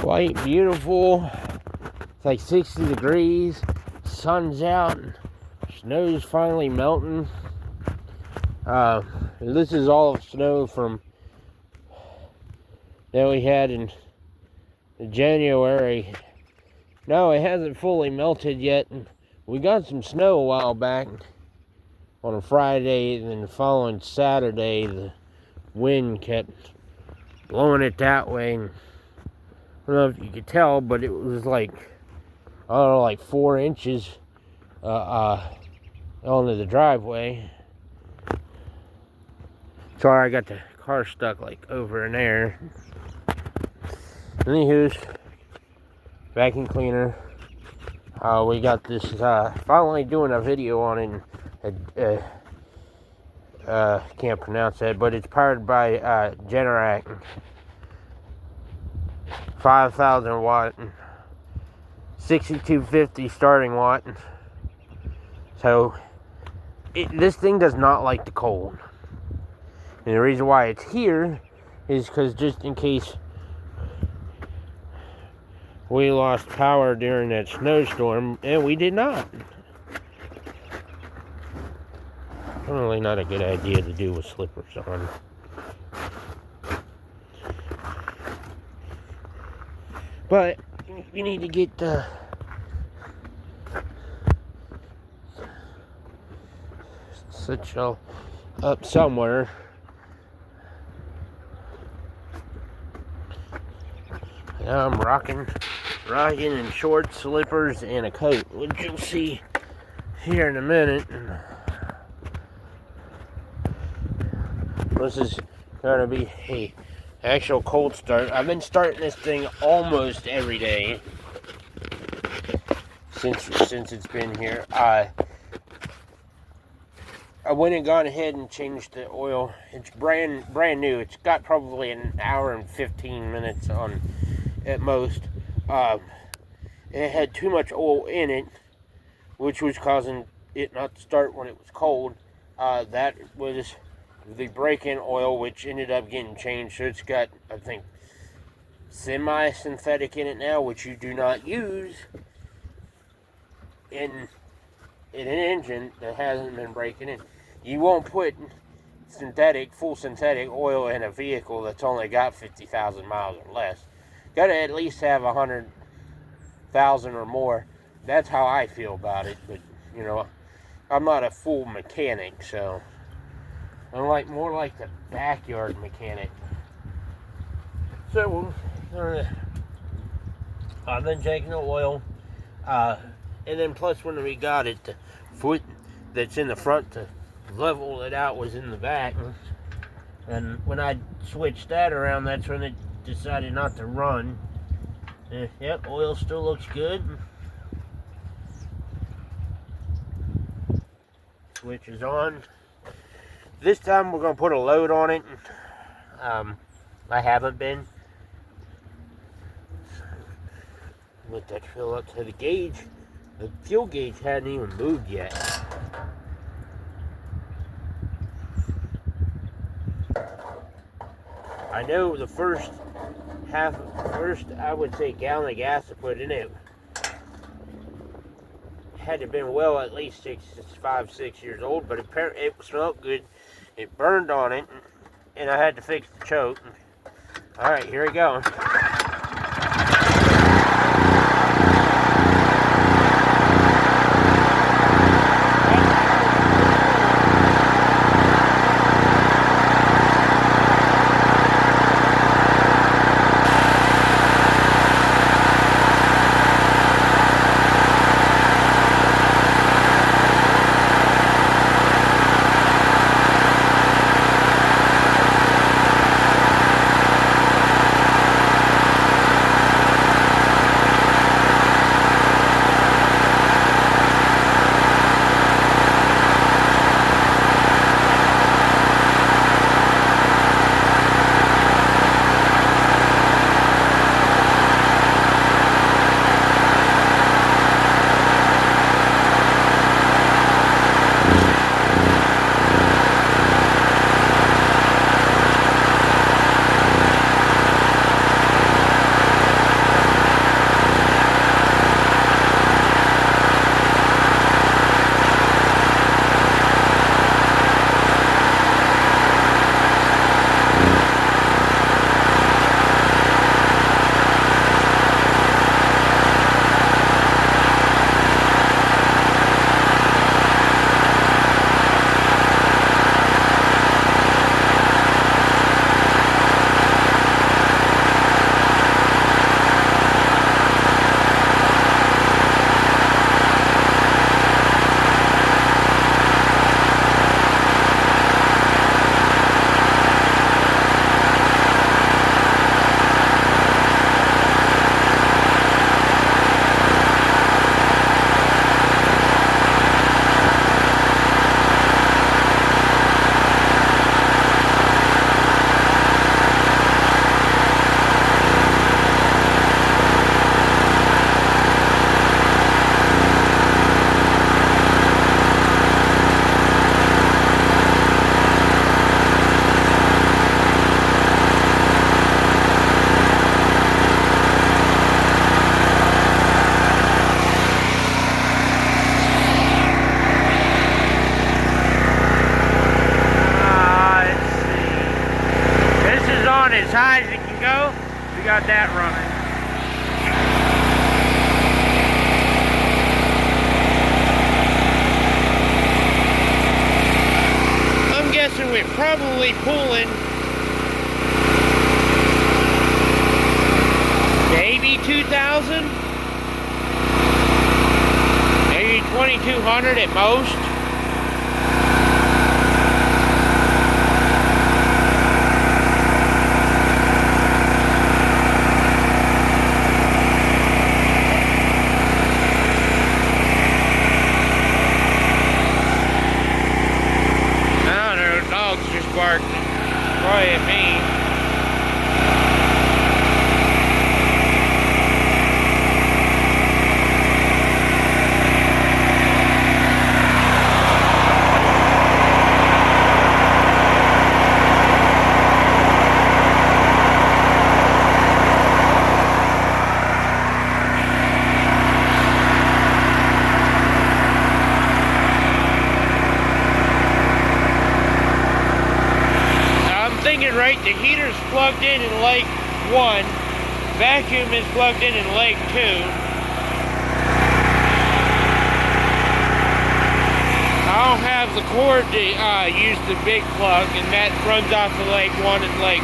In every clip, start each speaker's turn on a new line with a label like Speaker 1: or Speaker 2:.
Speaker 1: White, beautiful. It's like 60 degrees. Sun's out. Snow's finally melting. This is all snow from that we had in January. No, it hasn't fully melted yet. We got some snow a while back on a Friday, and then the following Saturday, the wind kept blowing it that way. And I don't know if you could tell, but it was like, I don't know, like 4 inches onto the driveway. Sorry, I got the car stuck like over in there. Anywho's, vacuum cleaner. We got this, finally doing a video on it. Can't pronounce that, but it's powered by Generac. 5,000 watt, 6250 starting watt. So this thing does not like the cold, and the reason why it's here is because just in case we lost power during that snowstorm, and we did not. Probably not a good idea to do with slippers on. But you need to get such up somewhere. Now I'm rocking in shorts, slippers, and a coat, which you'll see here in a minute. This is going to be a actual cold start. I've been starting this thing almost every day since it's been here. I went and gone ahead and changed the oil. It's brand new. It's got probably an hour and 15 minutes on at most. It had too much oil in it, which was causing it not to start when it was cold. That was the break-in oil, which ended up getting changed. So it's got, I think, semi-synthetic in it now, which you do not use in an engine that hasn't been breaking in. You won't put full synthetic oil in a vehicle that's only got 50,000 miles or less. Got to at least have 100,000 or more. That's how I feel about it. But you know, I'm not a full mechanic, so I'm more like the backyard mechanic. So I've been checking the oil, and then plus when we got it, the foot that's in the front to level it out was in the back, and when I switched that around, that's when it decided not to run. Yep, oil still looks good. Switch is on. This time we're going to put a load on it. I haven't been. Let that fill up to the gauge. The fuel gauge hadn't even moved yet. I know the first I would say gallon of gas to put in it had to have been well at least 5, 6 years old, but apparently it smelled good. It burned on it, and I had to fix the choke. All right, here we go. on as high as it can go. We got that running. I'm guessing we're probably pulling maybe 2,000, maybe 2,200 at most. Barking probably at me. Right, the heater's plugged in leg 1, vacuum is plugged in leg 2. I don't have the cord to use the big plug, and that runs off of leg 1 and leg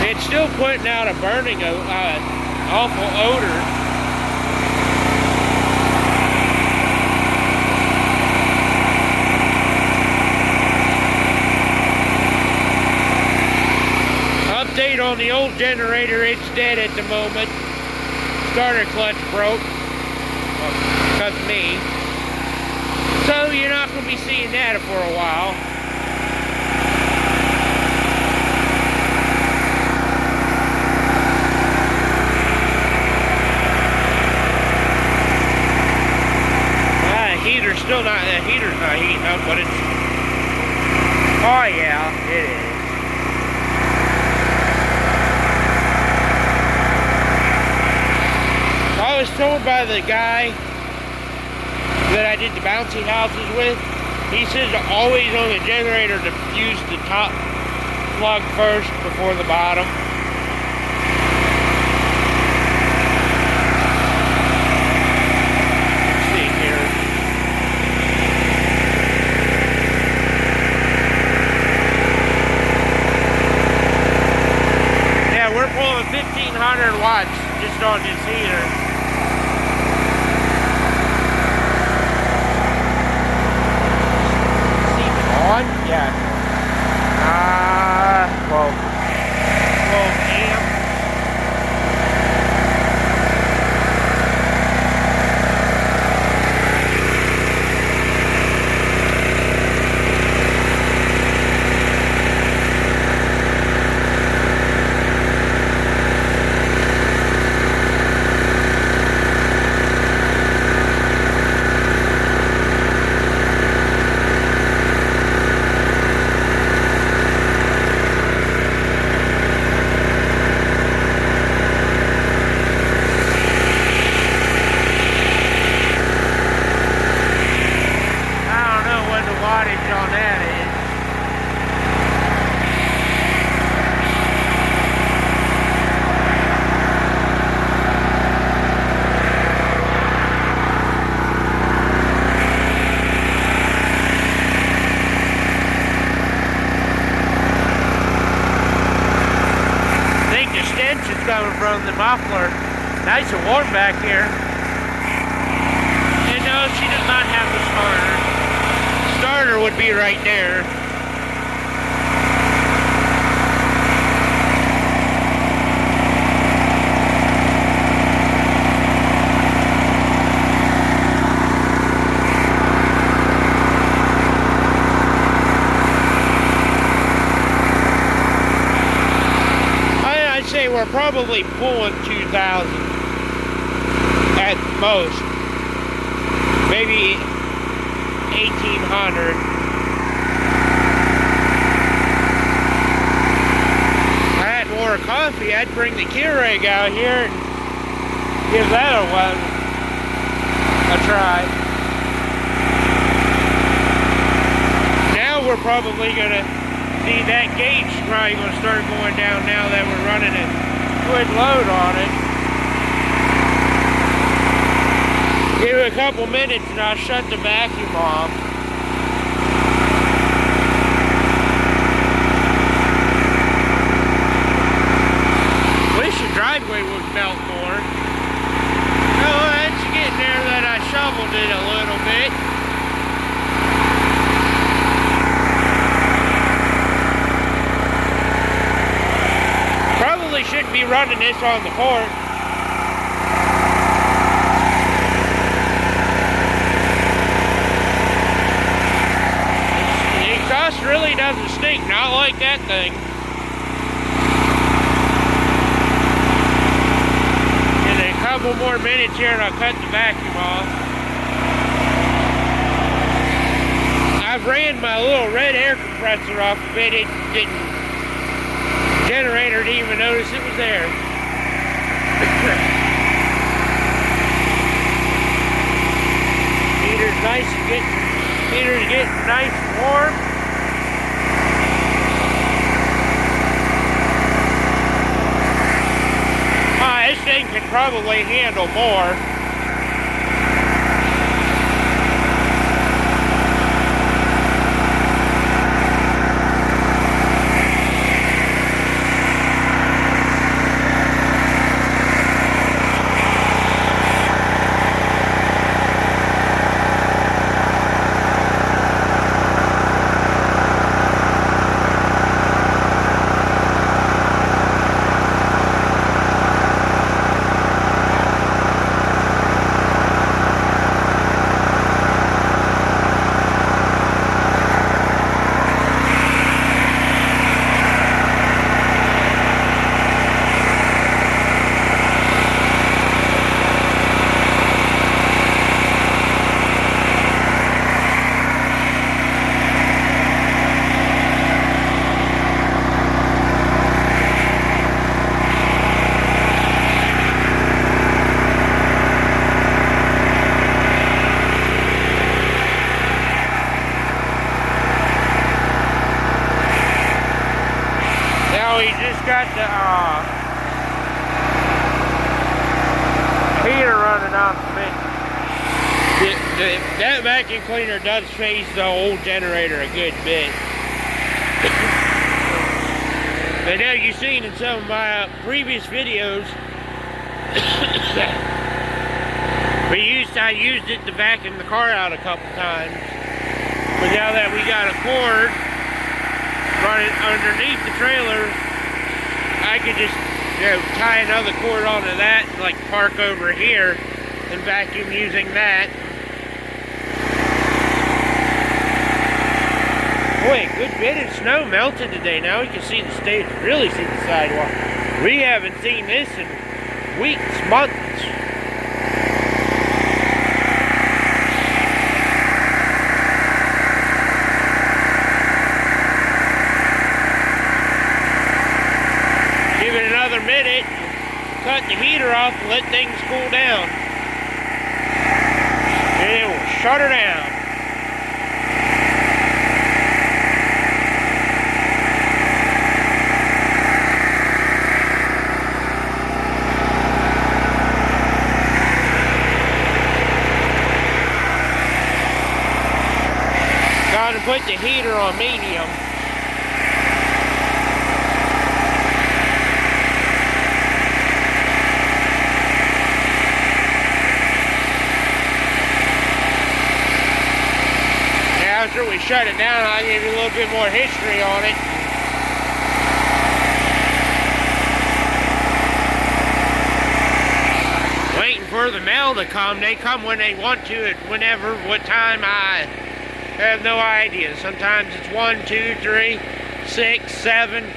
Speaker 1: 2. It's still putting out a burning, awful odor. Update on the old generator, it's dead at the moment. Starter clutch broke. Well, because of me. So you're not going to be seeing that for a while. Heater's still not, the heater's not heating up, but it's, oh yeah, it is. I was told by the guy that I did the bouncy houses with, he says always on the generator to use the top plug first before the bottom. Let's see here. Yeah, we're pulling 1,500 watts just on this heater. Yeah. 12 amp. Coming from the muffler. Nice and warm back here. And no, she does not have the starter. Starter would be right there. We're probably pulling 2,000 at most, maybe 1,800. If I had more coffee, I'd bring the Keurig out here and give that a try. Now we're probably gonna See, that gauge is probably going to start going down now that we're running a good load on it. Give it a couple minutes and I'll shut the vacuum off. Wish the driveway would melt more. Oh, that's getting there that I shoveled it a little bit. Probably shouldn't be running this on the port. The exhaust really doesn't stink, not like that thing. In a couple more minutes here and I'll cut the vacuum off. I've ran my little red air compressor off of it. It didn't. Generator didn't even notice it was there. Heater's getting nice and warm. This thing can probably handle more. Got the heater running off of it. That vacuum cleaner does phase the old generator a good bit. But now you've seen in some of my previous videos, I used it to vacuum the car out a couple times. But now that we got a cord running underneath the trailer, I could just, tie another cord onto that, like park over here and vacuum using that. Boy, a good bit of snow melted today. Now we can see the stage, really see the sidewalk. We haven't seen this in weeks, months. Another minute, cut the heater off and let things cool down. And it will shut her down. Got to put the heater on medium. After we shut it down, I'll give you a little bit more history on it. Waiting for the mail to come. They come when they want to, at whenever, what time, I have no idea. Sometimes it's 1, 2, 3, 6, 7, I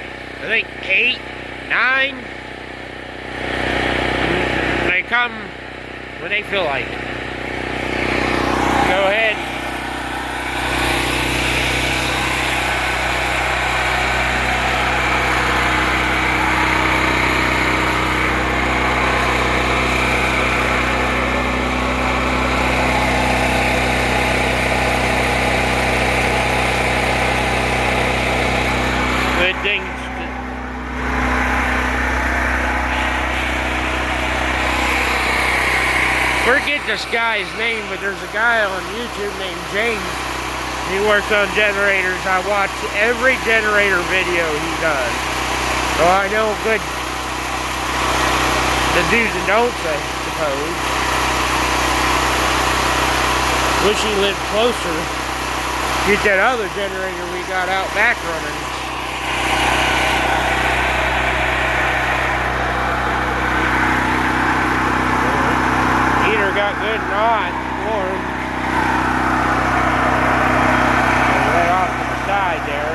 Speaker 1: think 8, 9. They come when they feel like it. Go ahead. things. Forget this guy's name, but there's a guy on YouTube named James. He works on generators. I watch every generator video he does. So I know good the do's and don'ts, I suppose. Wish he lived closer. Get that other generator we got out back running. Heater got good and hot, warm. Right off to the side there.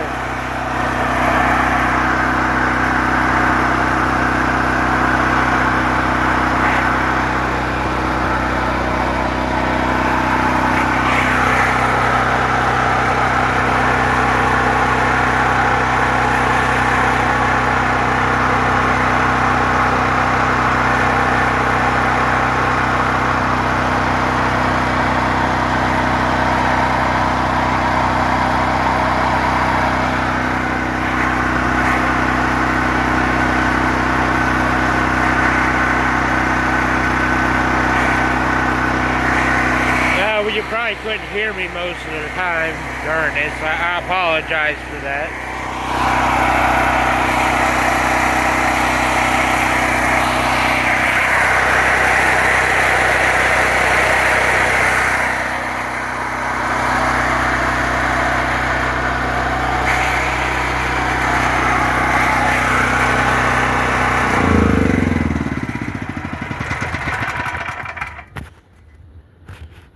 Speaker 1: You probably couldn't hear me most of the time during this. I apologize for that.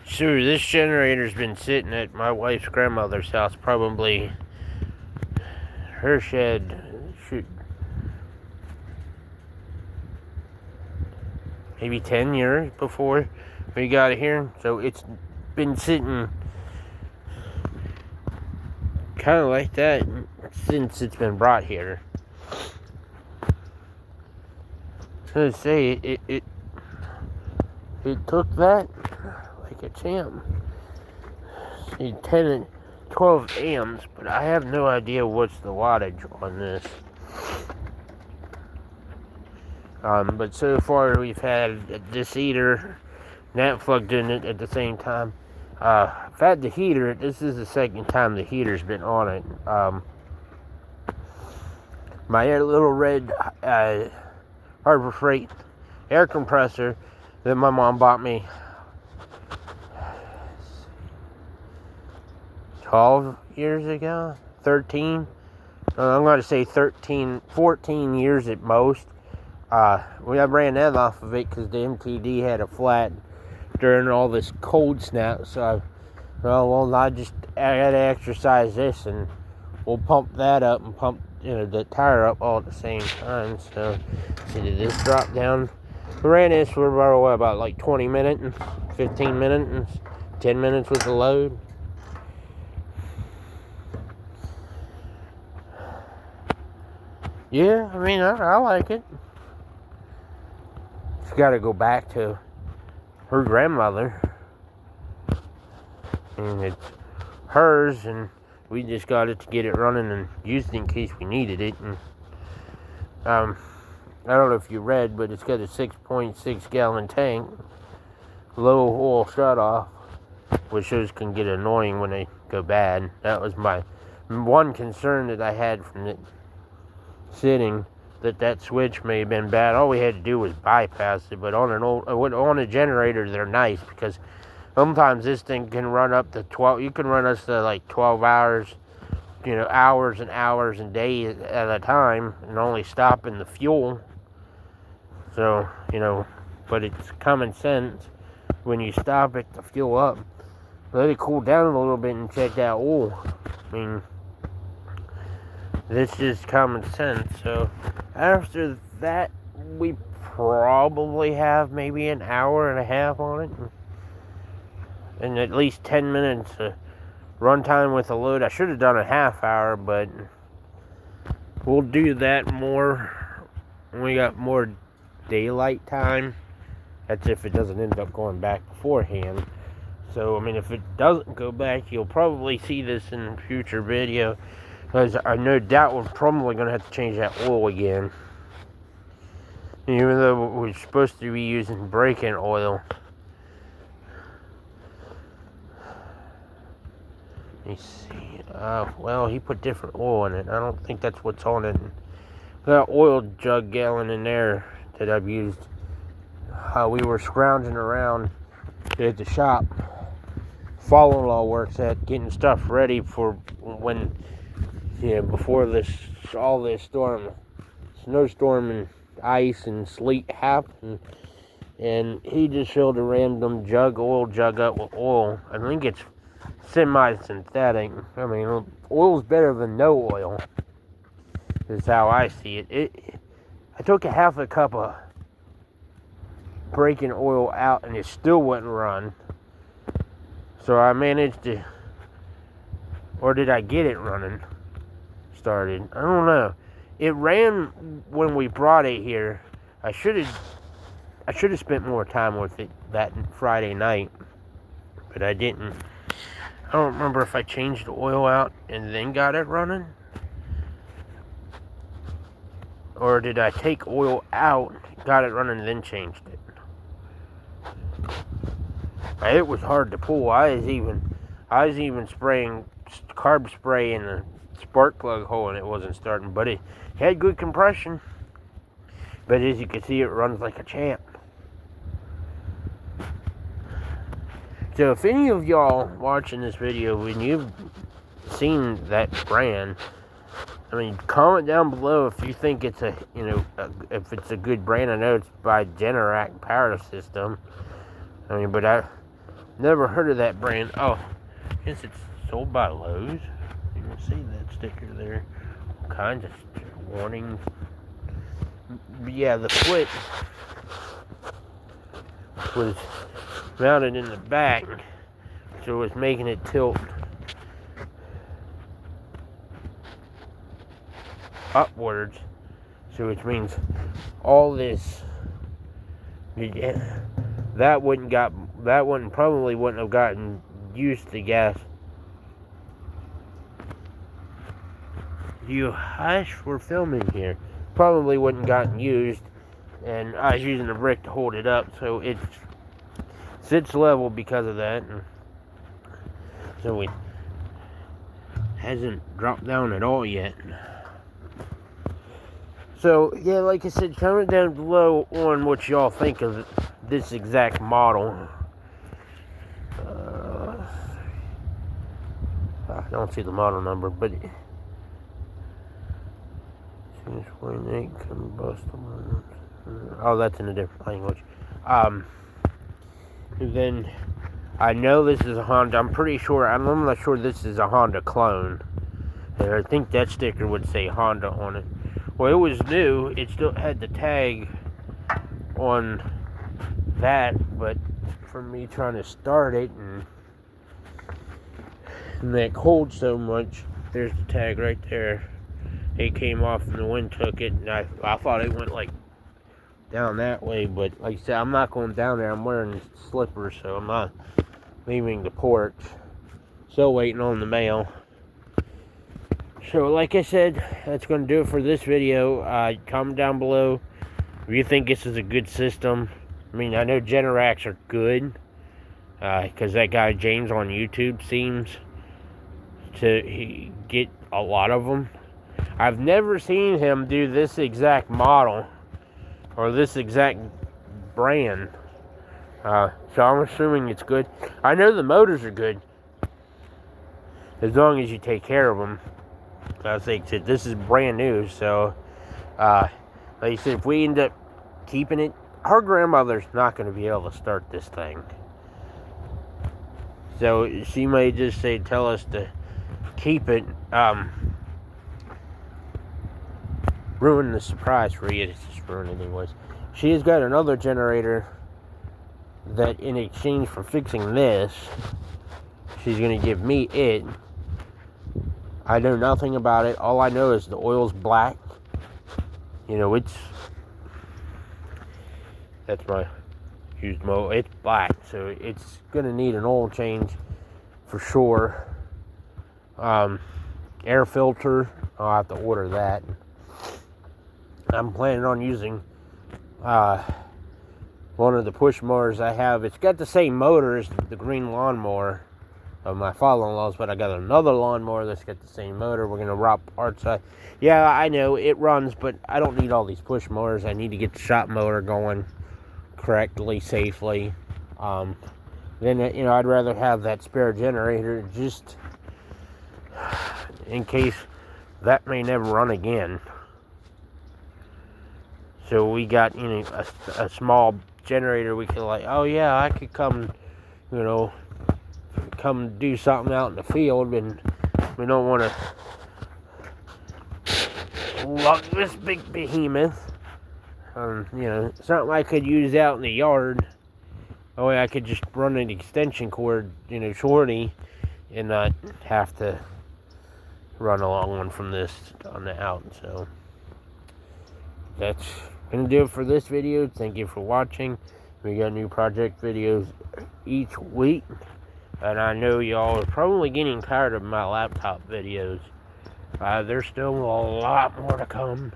Speaker 1: Sure, this generator's been sitting at my wife's grandmother's house, probably her shed, shoot, maybe 10 years before we got it here. So it's been sitting kind of like that since it's been brought here. So to say, it took that like a champ. See, 10 and 12 amps, but I have no idea what's the wattage on this. But so far we've had this heater, that plugged in it at the same time. I've had the heater. This is the second time the heater's been on it. My little red Harbor Freight air compressor that my mom bought me 12 years ago, 13. I'm going to say 13, 14 years at most. I ran that off of it because the MTD had a flat during all this cold snap. So, I got to exercise this, and we'll pump that up and pump the tire up all at the same time. So, see, did this drop down? We ran this for about like 20 minutes, and 15 minutes, and 10 minutes with the load. Yeah, I mean, I like it. She's got to go back to her grandmother. And it's hers, and we just got it to get it running and used it in case we needed it. And I don't know if you read, but it's got a 6.6 gallon tank, low oil shutoff, which those can get annoying when they go bad. That was my one concern that I had from it sitting, that switch may have been bad. All we had to do was bypass it. But on a generator, they're nice because sometimes this thing can run up to 12. You can run us to like 12 hours, hours and hours and days at a time, and only stopping the fuel. So, but it's common sense when you stop it to fuel up. Let it cool down a little bit and check that oil. I mean, this is common sense. So after that, we probably have maybe an hour and a half on it, and at least 10 minutes of runtime with the load. I should have done a half hour, but we'll do that more when we got more daylight time. That's if it doesn't end up going back beforehand. So, I mean, if it doesn't go back, you'll probably see this in a future video. Because I no doubt we're probably going to have to change that oil again. Even though we're supposed to be using break-in oil. Let me see. Well, he put different oil in it. I don't think that's what's on it. Got an oil jug gallon in there that I've used. We were scrounging around at the shop. Father-in-law works at getting stuff ready for when, before all this snowstorm and ice and sleet happened. And he just filled a random oil jug up with oil. I think it's semi-synthetic. I mean, oil's better than no oil. Is how I see it. I took a half a cup of break-in oil out, and it still wouldn't run. So I managed to, or did I get it running? Started. I don't know. It ran when we brought it here. I should have spent more time with it that Friday night, but I didn't. I don't remember if I changed the oil out and then got it running, or did I take oil out, got it running, and then changed it. It was hard to pull. I was even spraying carb spray in the spark plug hole, and it wasn't starting. But it had good compression. But as you can see, it runs like a champ. So if any of y'all watching this video, when you've seen that brand, I mean, comment down below if you think it's if it's a good brand. I know it's by Generac Power System. I mean, but I never heard of that brand. Oh, I guess it's sold by Lowe's. You can see that sticker there. All kinds of warnings. Yeah, the foot was mounted in the back, so it was making it tilt upwards. So which means all this, that probably wouldn't have gotten used to gas. You hush, we're filming here. Probably wouldn't gotten used, and I was using a brick to hold it up, so it sits level because of that. And so it hasn't dropped down at all yet. So yeah, like I said, comment down below on what y'all think of this exact model. I don't see the model number, but combustible. Oh, that's in a different language. Then I know this is a Honda. I'm not sure this is a Honda clone. And I think that sticker would say Honda on it. Well, it was new. It still had the tag on that, but for me trying to start it and that cold so much, there's the tag right there. It came off and the wind took it, and I thought it went like down that way, but like I said, I'm not going down there. I'm wearing slippers, so I'm not leaving the porch. Still waiting on the mail. So like I said, that's going to do it for this video. Comment down below if you think this is a good system. I mean, I know Generacs are good, because that guy James on YouTube seems to get a lot of them. I've never seen him do this exact model or this exact brand, so I'm assuming it's good. I know the motors are good as long as you take care of them. I think that this is brand new, so like I said, if we end up keeping it, our grandmother's not going to be able to start this thing, so she may just tell us to keep it. Ruin the surprise for you. It's just ruined anyways. She has got another generator that in exchange for fixing this, she's going to give me it. I know nothing about it. All I know is the oil's black. That's my used motor. It's black, so it's going to need an oil change for sure. air filter. I'll have to order that. I'm planning on using one of the push mowers I have. It's got the same motor as the green lawnmower of my father-in-law's, but I got another lawnmower that's got the same motor. We're going to rock parts. Yeah, I know it runs, but I don't need all these push mowers. I need to get the shop motor going correctly, safely. Then, I'd rather have that spare generator just in case that may never run again. So we got, a small generator. We could oh yeah, I could come do something out in the field, and we don't want to lug this big behemoth. Something I could use out in the yard. That way I could just run an extension cord, shorty, and not have to run a long one from this on the out. So that's gonna do it for this video. Thank you for watching. We got new project videos each week, and I know y'all are probably getting tired of my laptop videos. There's still a lot more to come.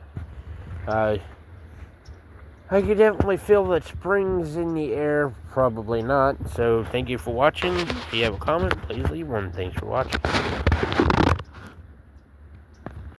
Speaker 1: I can definitely feel that spring's in the air. Probably not. So thank you for watching. If you have a comment, please leave one. Thanks for watching.